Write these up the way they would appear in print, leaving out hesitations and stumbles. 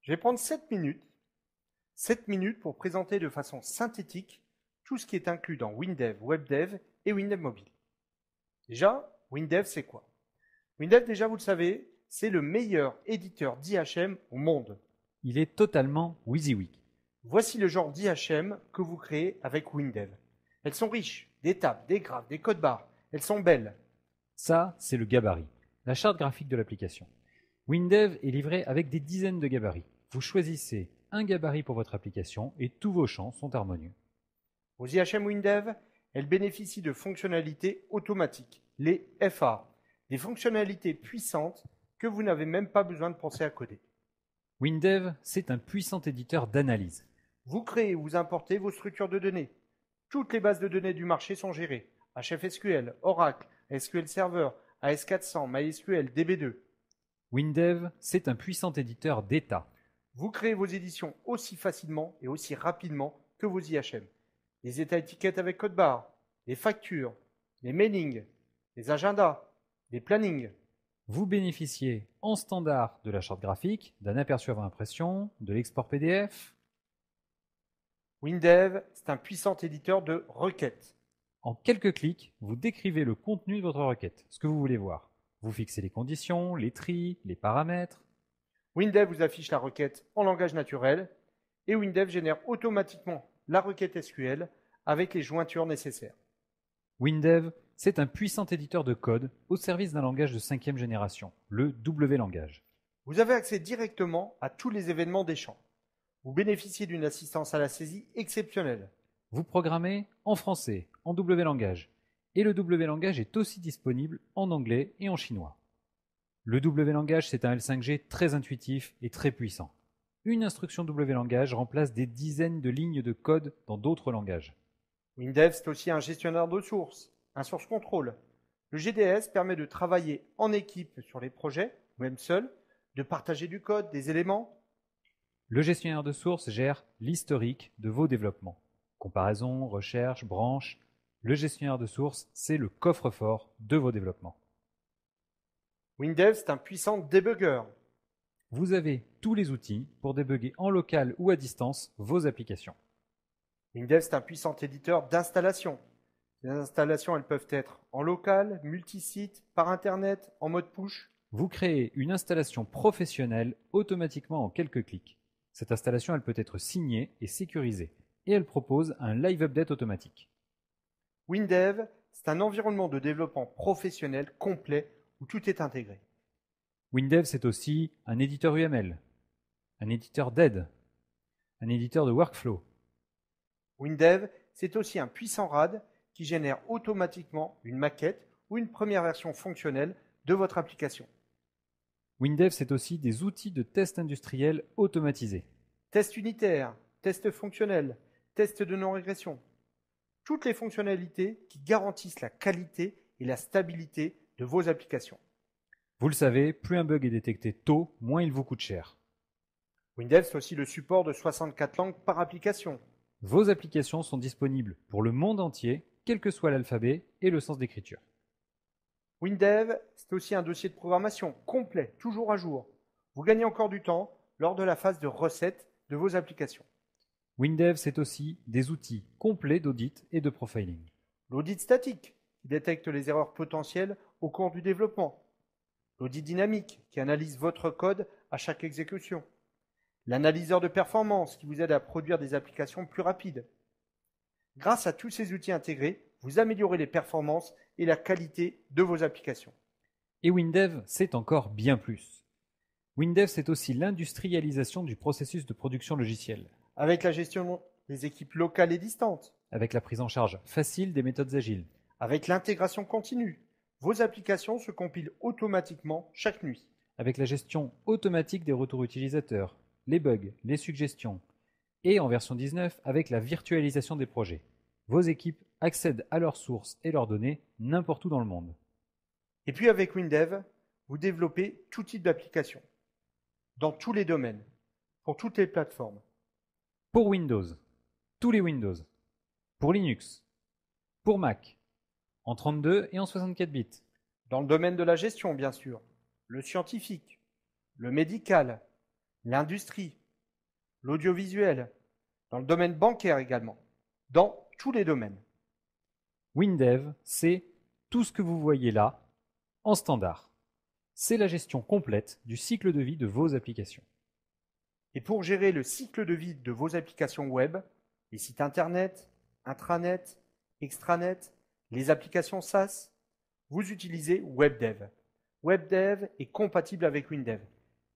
Je vais prendre 7 minutes. 7 minutes pour présenter de façon synthétique tout ce qui est inclus dans WinDev, WebDev et WinDev Mobile. Déjà, WinDev, c'est quoi? WinDev, déjà, vous le savez, c'est le meilleur éditeur d'IHM au monde. Il est totalement WYSIWYG. Voici le genre d'IHM que vous créez avec WinDev. Elles sont riches, des tables, des graphes, des codes barres. Elles sont belles. Ça, c'est le gabarit, la charte graphique de l'application. WinDev est livré avec des dizaines de gabarits. Vous choisissez un gabarit pour votre application et tous vos champs sont harmonieux. Vos IHM WinDev, elles bénéficient de fonctionnalités automatiques, les FA, des fonctionnalités puissantes que vous n'avez même pas besoin de penser à coder. WinDev, c'est un puissant éditeur d'analyse. Vous créez ou vous importez vos structures de données. Toutes les bases de données du marché sont gérées. HFSQL, Oracle, SQL Server, AS400, MySQL, DB2. WinDev, c'est un puissant éditeur d'état. Vous créez vos éditions aussi facilement et aussi rapidement que vos IHM. Les états étiquettes avec code barre, les factures, les mailings, les agendas, les plannings. Vous bénéficiez en standard de la charte graphique, d'un aperçu avant impression, de l'export PDF. WinDev, c'est un puissant éditeur de requêtes. En quelques clics, vous décrivez le contenu de votre requête, ce que vous voulez voir. Vous fixez les conditions, les tris, les paramètres. WinDev vous affiche la requête en langage naturel et WinDev génère automatiquement la requête SQL avec les jointures nécessaires. WinDev, c'est un puissant éditeur de code au service d'un langage de 5e génération, le W-langage. Vous avez accès directement à tous les événements des champs. Vous bénéficiez d'une assistance à la saisie exceptionnelle. Vous programmez en français, en W-langage, et le W-langage est aussi disponible en anglais et en chinois. Le W-langage, c'est un L5G très intuitif et très puissant. Une instruction W-langage remplace des dizaines de lignes de code dans d'autres langages. WinDev, c'est aussi un gestionnaire de sources, un source control. Le GDS permet de travailler en équipe sur les projets, ou même seul, de partager du code, des éléments. Le gestionnaire de sources gère l'historique de vos développements. Comparaison, recherche, branche. Le gestionnaire de sources, c'est le coffre-fort de vos développements. WinDev, c'est un puissant débugger. Vous avez tous les outils pour débugger en local ou à distance vos applications. WinDev, c'est un puissant éditeur d'installation. Les installations, elles peuvent être en local, multisite, par Internet, en mode push. Vous créez une installation professionnelle automatiquement en quelques clics. Cette installation, elle peut être signée et sécurisée, et elle propose un live update automatique. WinDev, c'est un environnement de développement professionnel complet où tout est intégré. WinDev, c'est aussi un éditeur UML, un éditeur d'aide, un éditeur de workflow. WinDev, c'est aussi un puissant RAD qui génère automatiquement une maquette ou une première version fonctionnelle de votre application. WinDev, c'est aussi des outils de test industriel automatisés. Test unitaire, test fonctionnel, test de non-régression. Toutes les fonctionnalités qui garantissent la qualité et la stabilité de vos applications. Vous le savez, plus un bug est détecté tôt, moins il vous coûte cher. WinDev, c'est aussi le support de 64 langues par application. Vos applications sont disponibles pour le monde entier, quel que soit l'alphabet et le sens d'écriture. WinDev, c'est aussi un dossier de programmation complet, toujours à jour. Vous gagnez encore du temps lors de la phase de recette de vos applications. WinDev, c'est aussi des outils complets d'audit et de profiling. L'audit statique, qui détecte les erreurs potentielles au cours du développement. L'audit dynamique, qui analyse votre code à chaque exécution. L'analyseur de performance, qui vous aide à produire des applications plus rapides. Grâce à tous ces outils intégrés, vous améliorez les performances et la qualité de vos applications. Et WinDev, c'est encore bien plus. WinDev, c'est aussi l'industrialisation du processus de production logicielle. Avec la gestion des équipes locales et distantes. Avec la prise en charge facile des méthodes agiles. Avec l'intégration continue. Vos applications se compilent automatiquement chaque nuit. Avec la gestion automatique des retours utilisateurs, les bugs, les suggestions. Et en version 19, avec la virtualisation des projets. Vos équipes accèdent à leurs sources et leurs données n'importe où dans le monde. Et puis avec WinDev, vous développez tout type d'applications, dans tous les domaines, pour toutes les plateformes. Pour Windows, tous les Windows. Pour Linux, pour Mac, en 32 et en 64 bits. Dans le domaine de la gestion, bien sûr, le scientifique, le médical, l'industrie, l'audiovisuel, dans le domaine bancaire également, dans tous les domaines. WinDev, c'est tout ce que vous voyez là en standard. C'est la gestion complète du cycle de vie de vos applications. Et pour gérer le cycle de vie de vos applications web, les sites internet, intranet, extranet, les applications SaaS, vous utilisez WebDev. WebDev est compatible avec WinDev.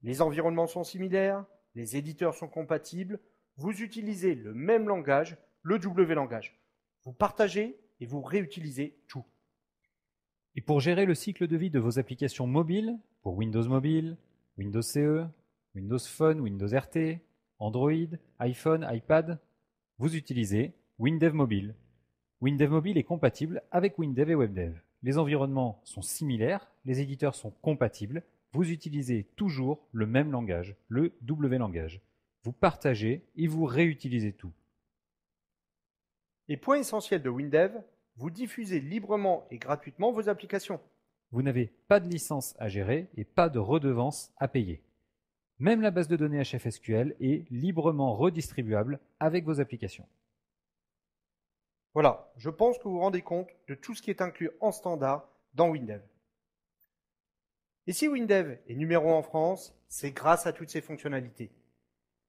Les environnements sont similaires, les éditeurs sont compatibles, vous utilisez le même langage, le W-langage. Vous partagez et vous réutilisez tout. Et pour gérer le cycle de vie de vos applications mobiles, pour Windows Mobile, Windows CE, Windows Phone, Windows RT, Android, iPhone, iPad, vous utilisez WinDev Mobile. WinDev Mobile est compatible avec WinDev et WebDev. Les environnements sont similaires, les éditeurs sont compatibles, vous utilisez toujours le même langage, le W-langage. Vous partagez et vous réutilisez tout. Et point essentiel de WinDev, vous diffusez librement et gratuitement vos applications. Vous n'avez pas de licence à gérer et pas de redevance à payer. Même la base de données HFSQL est librement redistribuable avec vos applications. Voilà, je pense que vous vous rendez compte de tout ce qui est inclus en standard dans WinDev. Et si WinDev est numéro 1 en France, c'est grâce à toutes ces fonctionnalités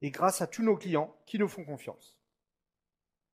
et grâce à tous nos clients qui nous font confiance.